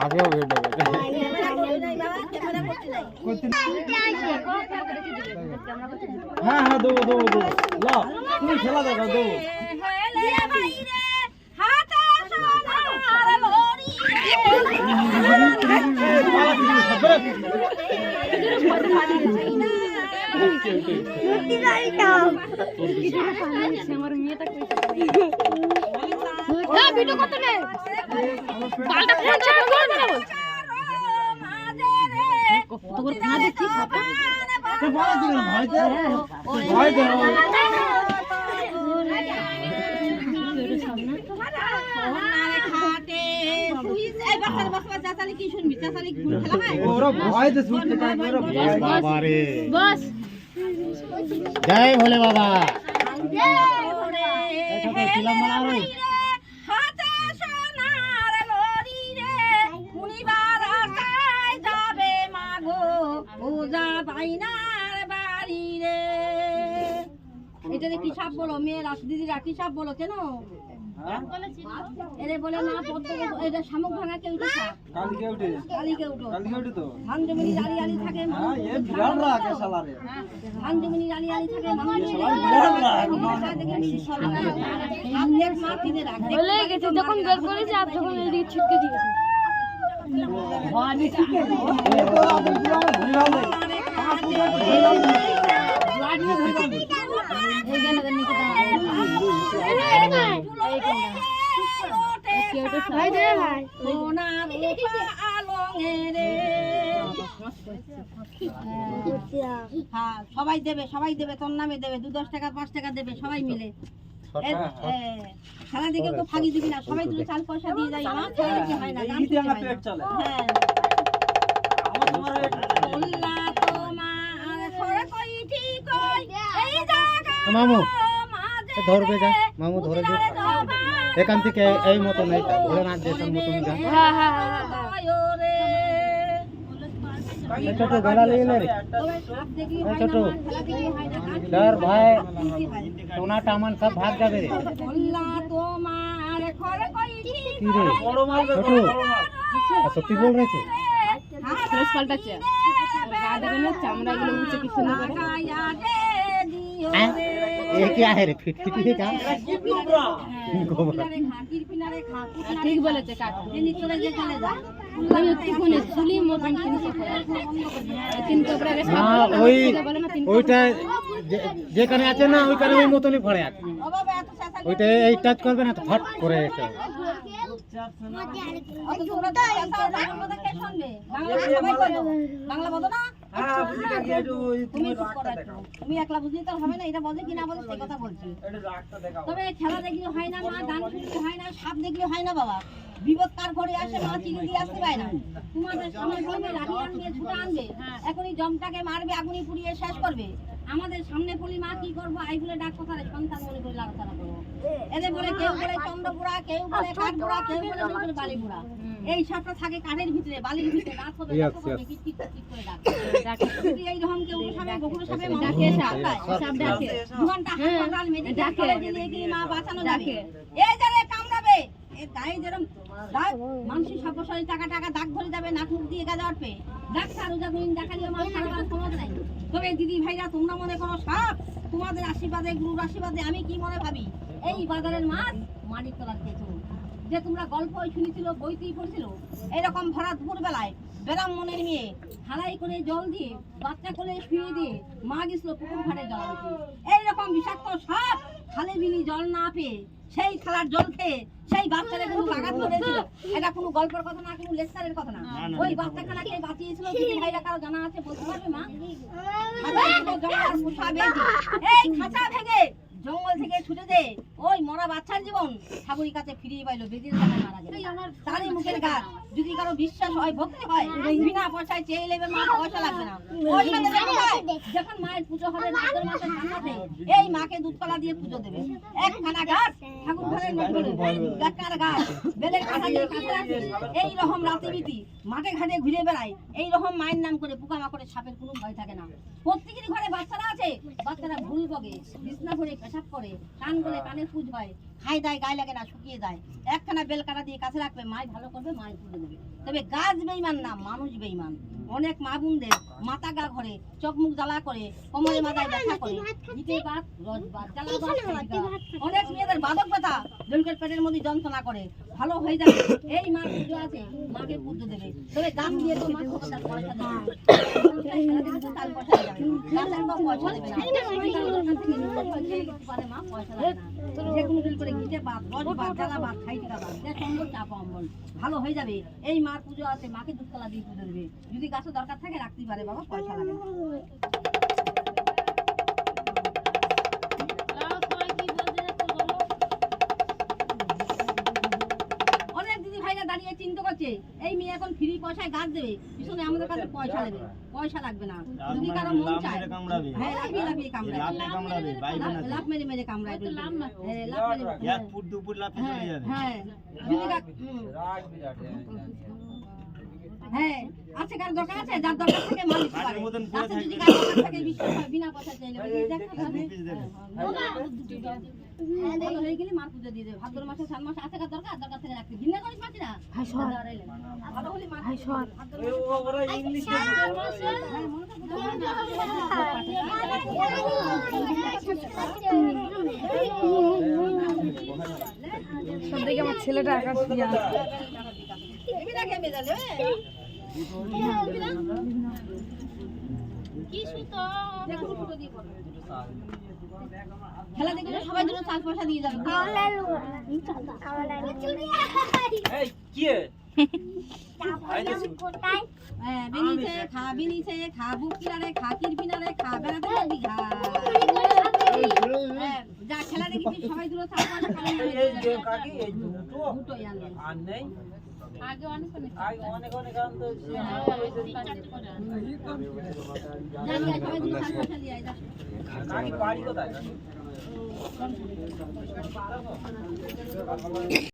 আগেও ভিডিও হ্যাঁ হ্যাঁ দেবো দেবো দেবো ল তুমি খেলা দেখো দেবো আমার মেয়েটা ভিডিও করতে নেই পাল্টা ফোন চালু করে না তোর না দেখছিস তো বলা দিল ভয় দে ভয় দে बस जय भोले बाबा এটা কি সাপ বলো মেয়েরা দিদিরা কি সাপ বলো কেন এরে বলে না পদ্ম এটা শামুক ভাঙা কেউ তো সাপ কালিকে উঠো তো ধান জমিনি জালি আলি থাকে ধান জমিনি জালি আলি থাকে বলে গেছে যখন বের করেছে আর যখন এদিকে ছিটকে দিয়েছে সবাই দেবে তোর নামে দেবে 2-10 টাকা 5 টাকা দেবে সবাই মিলে খেলা দিকে তো ফাঁকি দিবি না সবাই দুটো চাল পয়সা দিয়ে যাই মা খেলা দেখে হয় না মামু ধরবে যা মামু ধরে দে এখান থেকে এই মতো নাই ভোলেনাথ দেশের মতন গান ছোট গলা লেগে রে ছোট डर भाई सोना टामन सब भाग जाबे रे की रे छोटू सत्य बोल रहे थे फ्रेश पाल्टाচ্ছে গা দেবে না চামড়া গুলো উঁচে কিছু না করে ये क्या है रे फिटफिटी है क्या ঠিক বলেছে কাকু এনি চলে যে চলে যা ওই একটু ফোনে চুলি মতন না ওই ওইটা যেখানে আছে না ওইখানে ওই মতনই পড়ে আছে ওইটা এই টাচ করবে না তো ফট করে এসে বাংলা বলো না তুমি একলা বুঝলি তো হবে না এটা বলে কি না বলে সেই কথা বলছি তবে খেলা দেখলে হয় না মা গান শুনলে হয় না সাপ দেখলে হয় না বাবা বিপদ কার ঘরে আসে মা চিনি দিয়ে আসতে পারে না তোমাদের সামনে বলবে লাঠি আনবে ছুটা আনবে এখনই জমটাকে মারবে আগুনি পুড়িয়ে শেষ করবে আমাদের সামনে পড়ি মা কি করবো আই বলে ডাক কথা সন্তান মনে করে লাগাতারা করবো এদের বলে কেউ বলে চন্দ্রপুরা কেউ বলে কাঠপুরা কেউ বলে বালিপুরা এই সাপটা থাকে কাঠের ভিতরে বালির ভিতরে রাত হবে কিট করে ডাকে এইরকম কেউ সামনে গোকুল সামনে ডাকে সাপ ডাকে ঘন্টা হাসপাতাল মেডিকেল কলেজে নিয়ে গিয়ে মা বাঁচানো ডাকে এই যারে কামড়াবে এই গায়ে যেরকম দাগ মানুষের সাপশরী টাকা দাগ ধরে যাবে নাক মুখ দিয়ে গাজা উঠবে ডাক্তার উজাগুলিন দেখালিও মা সারাবার ক্ষমতা নাই তবে দিদি ভাইরা তোমরা মনে করো সাপ তোমাদের আশীর্বাদে গুরুর আশীর্বাদে আমি কি মনে ভাবি এই বাজারের মাছ মাটির তলার খেয়েছো যে তোমরা গল্প শুনেছিল বইতেই পড়ছিল এইরকম ভরা দুপুর বেলায় ব্রাহ্মণের মেয়ে হালাই করে জল দিয়ে বাচ্চা কোলে শুয়ে দিয়ে মা গেছিল পুকুর ঘাটে জল দিতে এইরকম বিষাক্ত সাপ খালে বিলি জল না পেয়ে সেই খালার জল খেয়ে সেই বাচ্চাদের কোনো আঘাত করেছিল এটা কোনো গল্পের কথা না কোনো লেকচারের কথা না ওই বাচ্চাখানা কে বাঁচিয়েছিল দিদি ভাইরা কারো জানা আছে বলতে পারবে মা এই খাঁচা ভেঙে জঙ্গল থেকে ছুটে দে ওই মরা বাচ্চার জীবন ঠাকুরের কাছে ফিরিয়ে পাইলো বেদির জায়গায় মারা গেল তারই মুখের গাছ যদি কারো বিশ্বাস হয় ভক্তি হয় বিনা পয়সায় চেয়ে নেবে মা পয়সা লাগবে না যখন মায়ের পুজো হবে ভাদ্র মাসের ঠান্ডাতে এই মাকে দুধকলা দিয়ে পুজো দেবে একখানা গাছ ঠাকুর ঘরের গাছ বেলের কাঁথা দিয়ে কাঁচা রাখবে এই রকম রাতিবিতি মাঠে ঘাটে ঘুরে বেড়ায় এই রকম মায়ের নাম করে পোকামাকড়ে সাপের কোনো ভয় থাকে না প্রত্যেকেরই ঘরে বাচ্চারা আছে বাচ্চারা ভুল বগে বিছনা ভরে পেশাব করে কান গলে কানে পুজ হয় খাই দায় গায়ে লাগে না, শুকিয়ে যায়। একখানা বেল কাটা দিয়ে কাছে রাখবে, মাই ভালো করবে, মাই তুলে দেবে। তবে গাছ বেইমান না, মানুষ বেইমান। অনেক মা বোনদের মাথা গা ঘরে, চোখ মুখ জ্বালা করে, কোমরে মাথায় ব্যথা করে, দিতে বাত রস বাত জ্বালা বাত খাইতে বাত। অনেক মেয়েদের বাদক ব্যথা, জনকের পেটের মধ্যে যন্ত্রণা করে, ভালো হয়ে যাবে। এই মা পুজো আছে, মাকে পুজো দেবে। তবে গান দিয়ে তো মা খবরদার পয়সা দেবে না। তার পয়সা দেবে না। গাছের মা পয়সা দেবে না। পারে মা পয়সা দেবে না। যে কোনো দিন করে গিটে বাত রস বাত জ্বালা বাত খাইতে বাত যে সম্বল চাপ অম্বল ভালো হয়ে যাবে। এই মার পুজো আছে, মাকে দুধতলা দিয়ে পুজো দেবে। যদি গাছের দরকার থাকে রাখতেই পারে বাবা, পয়সা লাগে না। অনেক দিদি ভাইরা দাঁড়িয়ে চিন্তা করছে এই মেয়ে এখন ফ্রি পয়সায় গাছ দেবে, পিছনে আমাদের কাছে পয়সা নেবে। পয়সা লাগবে না। যদি কারো মন চায় হ্যাঁ লাফিয়ে লাফিয়ে কামড়ায়, লাফ মেরে মেরে কামড়ায়, হ্যাঁ লাফ মেরে হ্যাঁ যদি হ্যাঁ আছে কার দরকার আছে, যার দরকার থাকে মাল দিতে পারে। আছে যদি কার দরকার থাকে বিশ্বাস হয়, বিনা পয়সা চাইলে দেখতে হবে। ভালো হয়ে গেলে মার পুজো দিয়ে দেবে। ভাদ্র মাসে 7 মাস আছে কার দরকার, দরকার থেকে রাখতে ঘৃণা করিস মাছি না। ভালো হলে মার সবদিকে আমার ছেলেটা আকাশ দিয়া খেলা দেখলে সবাই জন্য 4 পয়সা দিয়ে যাবে। বেনিছে খা, বিনিছে খা, বুক কিনারে খা, কিরপিনারে খা, বেড়াতে যাবি খা। যা খেলা দেখেছি সবাই দুটো 4 পয়সা খালি দুটোই আনবে। আগে অনেক আনতো, সবাই দুটো 4 পয়সা দিয়ে আয়। বাড়ি কোথায়?